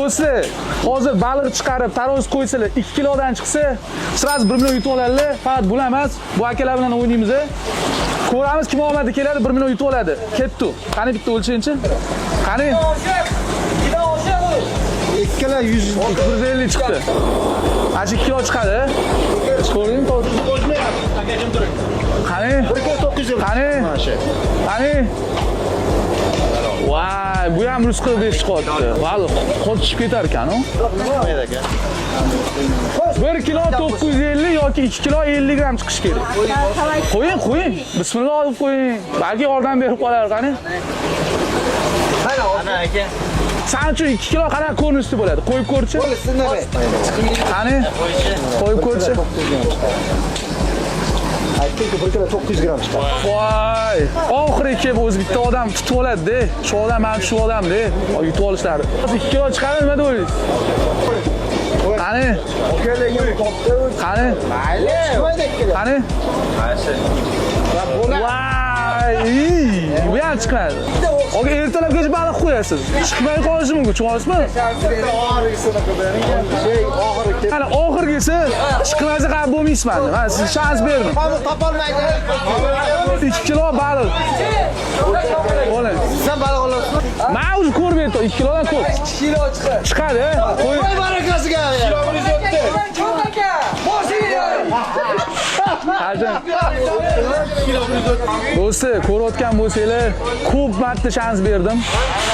Do'stlar, hozir baliq chiqarib, taroz qo'ysalar 2 kilodan chiqsa, sraz 1 million yutib oladilar. Faqat bu emas, bu akalar bilan o'ynaymiz. Ko'ramiz kim omadi keladi, 1 million yutib oladi. Ketdi. Qani bitta o'lchaychi? Qani? 2 kilo 150 chiqdi. Achi 2 kilo chiqadi. Ko'ring, akajim turing. Qani? 1 kilo 900. Qani? Qani? Vay, bu ham rusqaga chiqyapti. Baliq qochib ketar ekan-ku. 1 kilo 950 yoki 2 kilo 50 gram chiqish kerak. Qo'ying. Bismillah olib qo'ying. Balki yordam berib qolar qani. Ana aka. Sen uchun 2 kilo qanaqa ko'rinishda bo'ladi? Qo'yib ko'rchi. Qani? Qo'yib ko'rchi. Aytdingki 1 kilo 900 gram chiqadi. Voy, oxiri kelib o'zi bitta odam tutib oladi-da. Shu odam mana shu odam-da. Yutib olishlari. 2 kilo chiqadi nima deysiz? Qani? Qani? Mayli. Qani? Voy, bu ham chiqadi. Oga ertalabgacha baliq qo'yasiz. Chiqmay qolishi mumkin, tushunasizmi? Qani oxirgisi chiqmasa qilib bo'lmaysizmi? Men sizga shans berdim. Topolmaydi. 2 kilo baliq. Bo'ling. Sen baliq olasizmi? Men o'zi ko'rib yetdim, 2 kilodan ko'p. 2 kilo chiqadi. Chiqadi. Qo'y. Voy barakasiga. Kilo 170. Çok aka. Do'stlar, ko'rayotgan bo'lsanglar, ko'p marta shans berdim.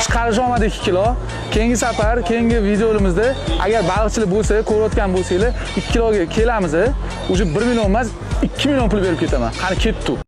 Chiqarish olmadi 2 kilo. Keyingi safar, keyingi videolarımizda agar baliqchilik bo'lsa, ko'rayotgan bo'lsanglar, 2 kiloga kelamiz. Uje 1 million emas, 2 million pul berib ketaman. Qani ketdi.